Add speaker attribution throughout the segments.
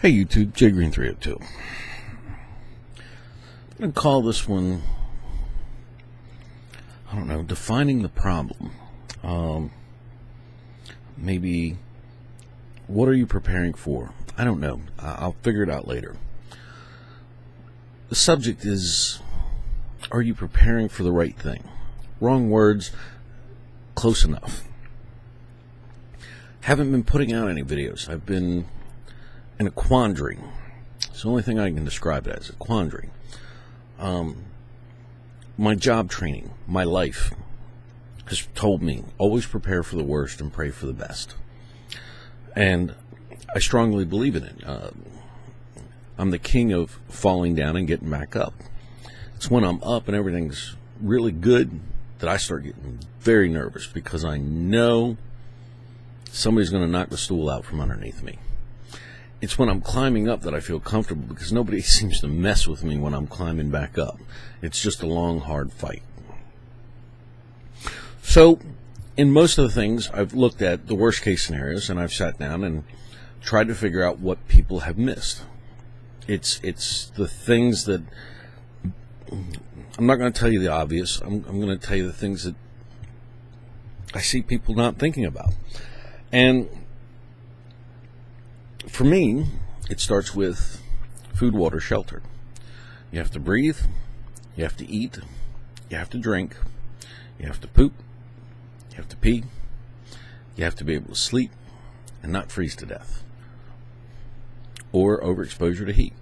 Speaker 1: Hey YouTube, Jay Green 302. I'm going to call this one, I don't know, defining the problem. Maybe, what are you preparing for? I don't know. I'll figure it out later. The subject is, are you preparing for the right thing? Wrong words, close enough. Haven't been putting out any videos. I've been in a quandary. It's the only thing I can describe it as, a quandary. My job training, my life, has told me, always prepare for the worst and pray for the best. And I strongly believe in it. I'm the king of falling down and getting back up. It's when I'm up and everything's really good that I start getting very nervous, because I know somebody's going to knock the stool out from underneath me. It's when I'm climbing up that I feel comfortable, because nobody seems to mess with me when I'm climbing back up. It's just a long, hard fight. So, in most of the things, I've looked at the worst case scenarios, and I've sat down and tried to figure out what people have missed. It's the things that, I'm not going to tell you the obvious. I'm going to tell you the things that I see people not thinking about. And for me, it starts with food, water, shelter. You have to breathe, you have to eat, you have to drink, you have to poop, you have to pee, you have to be able to sleep and not freeze to death or overexposure to heat.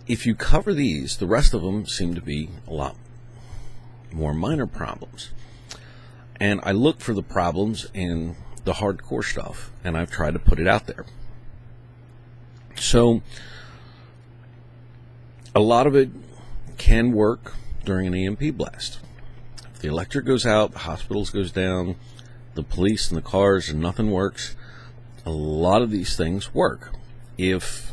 Speaker 1: If you cover these, the rest of them seem to be a lot more minor problems. And I look for the problems in the hardcore stuff, and I've tried to put it out there. So, a lot of it can work during an EMP blast. If the electric goes out, the hospitals goes down, the police and the cars, and nothing works, a lot of these things work. If,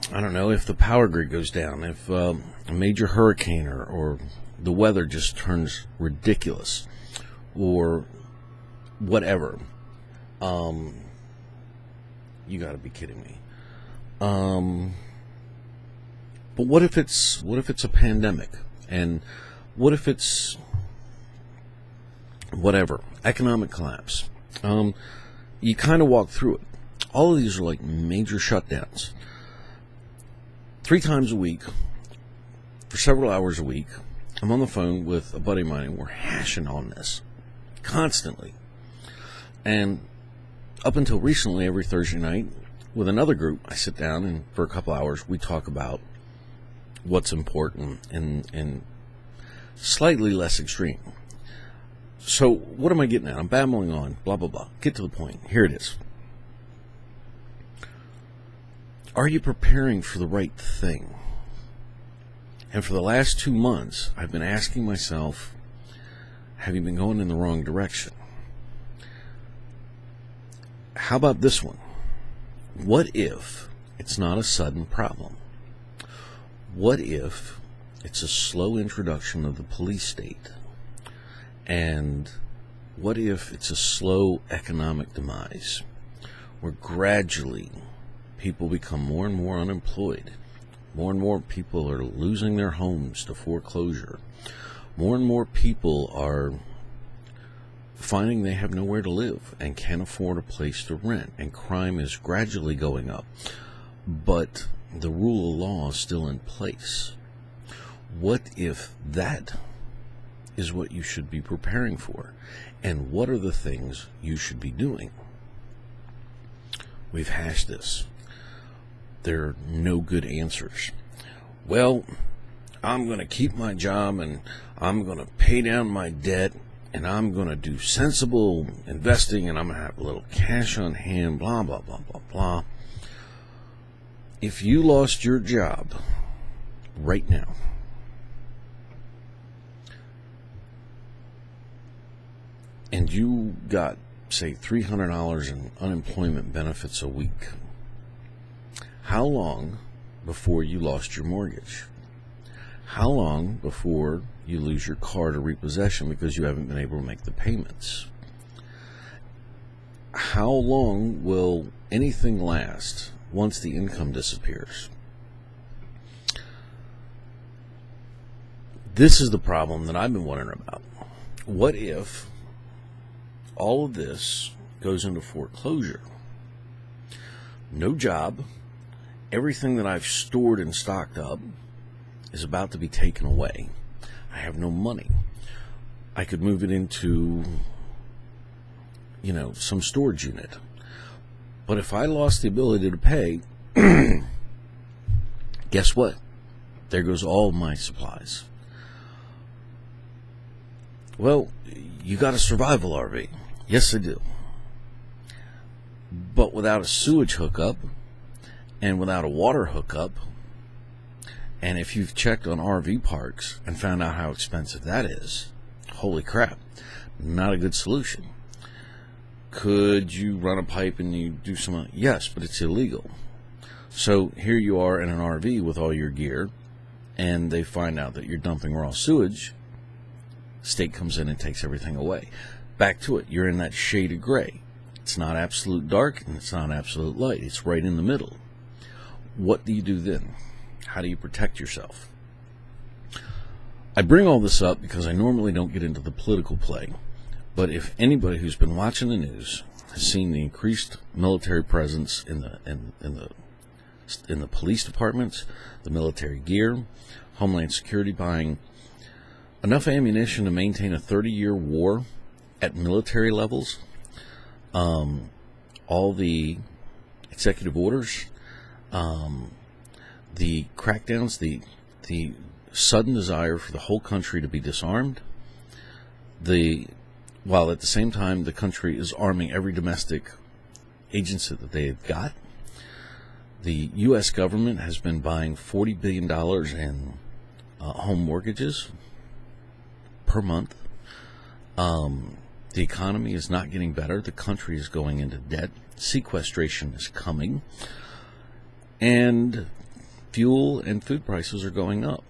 Speaker 1: I don't know, if the power grid goes down, if a major hurricane or the weather just turns ridiculous, or whatever. You gotta be kidding me. But what if it's a pandemic? And what if it's whatever, economic collapse? You kind of walk through it. All of these are like major shutdowns. 3 times a week, for several hours a week, I'm on the phone with a buddy of mine, and we're hashing on this constantly. And up until recently, every Thursday night, with another group, I sit down and for a couple hours we talk about what's important and slightly less extreme. So what am I getting at? I'm babbling on, blah, blah, blah. Get to the point. Here it is. Are you preparing for the right thing? And for the last 2 months, I've been asking myself, have you been going in the wrong direction? How about this one? What if it's not a sudden problem? What if it's a slow introduction of the police state? And what if it's a slow economic demise, where gradually people become more and more unemployed? More and more people are losing their homes to foreclosure. More and more people are finding they have nowhere to live and can't afford a place to rent, and crime is gradually going up, but the rule of law is still in place. What if that is what you should be preparing for? And what are the things you should be doing? We've hashed this. There are no good answers. Well, I'm going to keep my job, and I'm going to pay down my debt, and I'm going to do sensible investing, and I'm going to have a little cash on hand, blah, blah, blah, blah, blah. If you lost your job right now, and you got, say, $300 in unemployment benefits a week, how long before you lost your mortgage? How long before you lose your car to repossession because you haven't been able to make the payments? how long will anything last once the income disappears? This is the problem that I've been wondering about. What if all of this goes into foreclosure? No job, everything that I've stored and stocked up is about to be taken away. I have no money. I could move it into, some storage unit. But if I lost the ability to pay, guess what? There goes all my supplies. Well, you got a survival RV. Yes, I do. But without a sewage hookup and without a water hookup, and if you've checked on RV parks and found out how expensive that is, holy crap, not a good solution. Could you run a pipe and you do some? Yes, but it's illegal. So here you are in an RV with all your gear, and they find out that you're dumping raw sewage. State comes in and takes everything away. Back to it. You're in that shade of gray. It's not absolute dark and it's not absolute light. It's right in the middle. What do you do then? How do you protect yourself? I bring all this up because I normally don't get into the political play. But if anybody who's been watching the news has seen the increased military presence in the police departments, the military gear, Homeland Security buying enough ammunition to maintain a 30-year war at military levels, all the executive orders, the crackdowns, the sudden desire for the whole country to be disarmed, while at the same time the country is arming every domestic agency that they've got. The U.S. government has been buying $40 billion in home mortgages per month. The economy is not getting better. The country is going into debt. Sequestration is coming. And fuel and food prices are going up.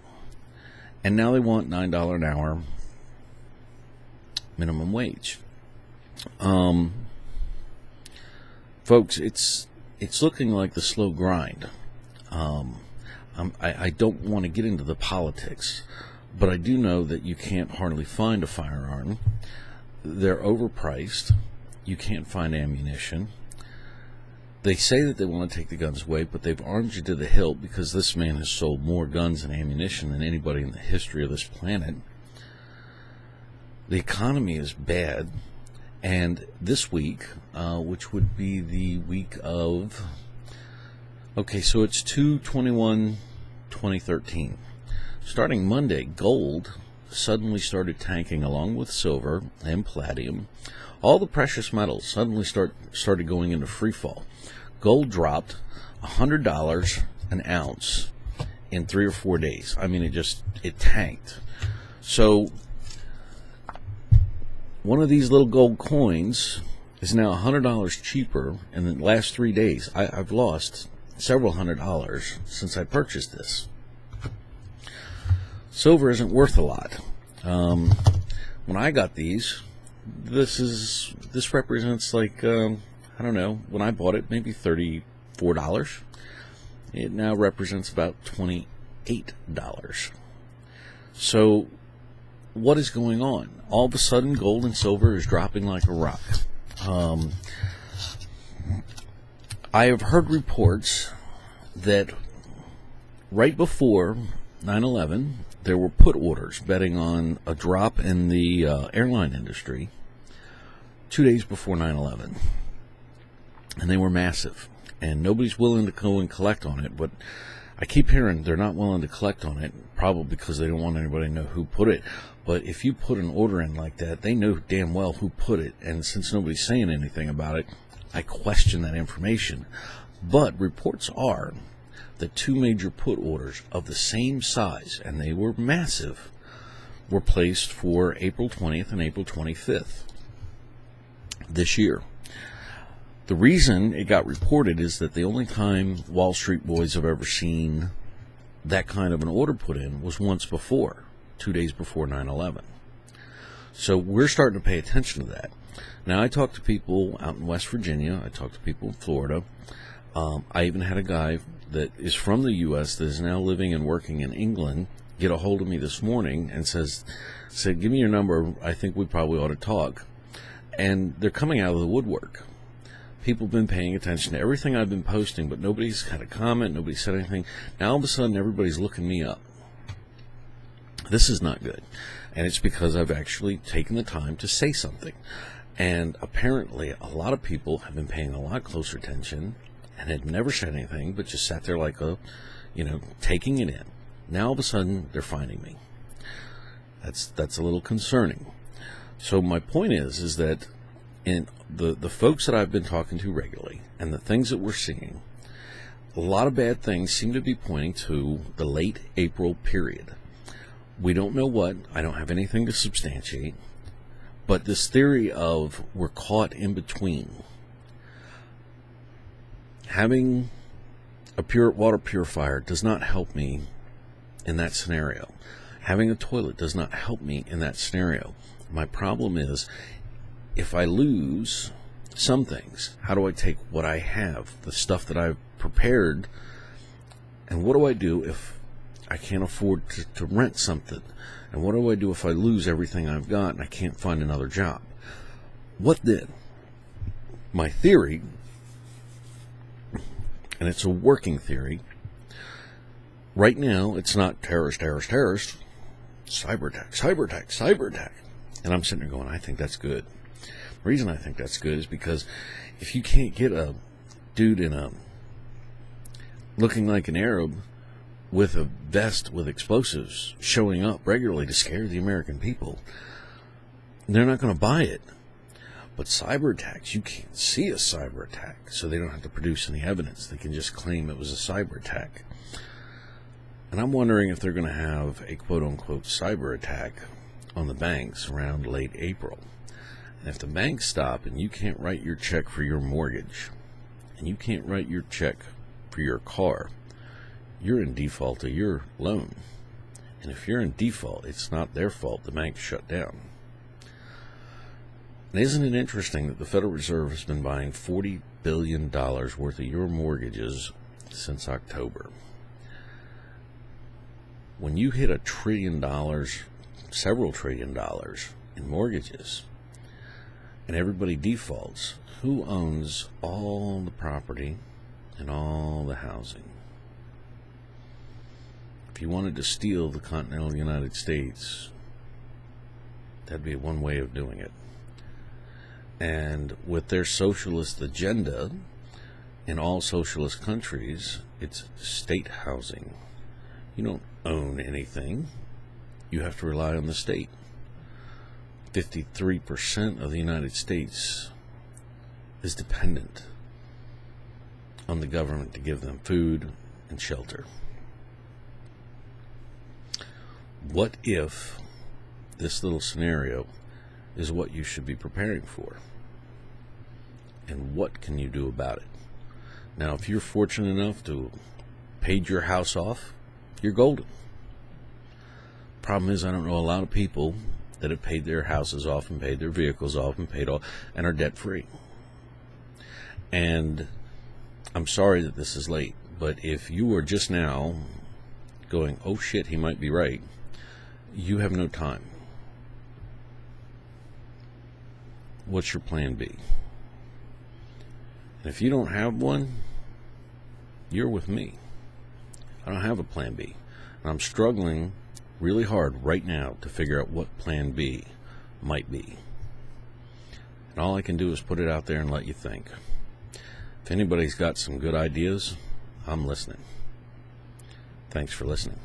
Speaker 1: And now they want $9 an hour minimum wage. Folks, it's looking like the slow grind. I don't want to get into the politics, but I do know that you can't hardly find a firearm. They're overpriced. You can't find ammunition. They say that they want to take the guns away, but they've armed you to the hilt because this man has sold more guns and ammunition than anybody in the history of this planet. The economy is bad, and this week, which would be the week of, so it's 2/21/2013. Starting Monday, gold suddenly started tanking along with silver and palladium. All the precious metals suddenly started going into free fall. Gold dropped $100 an ounce in 3 or 4 days. I mean, it tanked. So one of these little gold coins is now $100 cheaper in the last 3 days. I've lost several $100s since I purchased this. Silver isn't worth a lot. When I got these, this represents like, when I bought it, maybe $34. It now represents about $28. So what is going on? All of a sudden, gold and silver is dropping like a rock. I have heard reports that right before 9/11, there were put orders betting on a drop in the airline industry 2 days before 9/11. And they were massive. And nobody's willing to go and collect on it. But I keep hearing they're not willing to collect on it, probably because they don't want anybody to know who put it. But if you put an order in like that, they know damn well who put it. And since nobody's saying anything about it, I question that information. But reports are that 2 major put orders of the same size, and they were massive, were placed for April 20th and April 25th this year. The reason it got reported is that the only time Wall Street boys have ever seen that kind of an order put in was once before, 2 days before 9/11. So we're starting to pay attention to that. Now, I talk to people out in West Virginia. I talk to people in Florida. I even had a guy that is from the U.S. that is now living and working in England get a hold of me this morning and said, give me your number. I think we probably ought to talk. And they're coming out of the woodwork. People have been paying attention to everything I've been posting, but nobody's had a comment. Nobody said anything. Now, all of a sudden, everybody's looking me up. This is not good. And it's because I've actually taken the time to say something. And apparently, a lot of people have been paying a lot closer attention and had never said anything, but just sat there like taking it in. Now, all of a sudden, they're finding me. That's a little concerning. So my point is that in the folks that I've been talking to regularly and the things that we're seeing, a lot of bad things seem to be pointing to the late April period. We don't know what. I don't have anything to substantiate. But this theory of we're caught in between, having a pure water purifier does not help me in that scenario. Having a toilet does not help me in that scenario. My problem is, if I lose some things, how do I take what I have, the stuff that I've prepared, and what do I do if I can't afford to rent something? And what do I do if I lose everything I've got and I can't find another job? What then? My theory, and it's a working theory, right now it's not terrorist, cyber attack. And I'm sitting there going, I think that's good. The reason I think that's good is because if you can't get a dude looking like an Arab with a vest with explosives showing up regularly to scare the American people, they're not going to buy it. But cyber attacks, you can't see a cyber attack, so they don't have to produce any evidence. They can just claim it was a cyber attack. And I'm wondering if they're going to have a quote-unquote cyber attack on the banks around late April. And if the banks stop and you can't write your check for your mortgage, and you can't write your check for your car, you're in default of your loan. And if you're in default, it's not their fault the bank shut down. And isn't it interesting that the Federal Reserve has been buying $40 billion worth of your mortgages since October? When you hit $1 trillion, several $1 trillion in mortgages, and everybody defaults, who owns all the property and all the housing? If you wanted to steal the continental United States, that'd be one way of doing it. And with their socialist agenda, in all socialist countries, it's state housing. You don't own anything. You have to rely on the state. 53% of the United States is dependent on the government to give them food and shelter. What if this little scenario is what you should be preparing for? And what can you do about it? Now, if you're fortunate enough to paid your house off, you're golden. Problem is, I don't know a lot of people that have paid their houses off and paid their vehicles off and paid off and are debt free. And I'm sorry that this is late, but if you are just now going, oh shit, he might be right, you have no time. What's your plan B? And if you don't have one, you're with me. I don't have a plan B. And I'm struggling really hard right now to figure out what plan B might be. And all I can do is put it out there and let you think. If anybody's got some good ideas, I'm listening. Thanks for listening.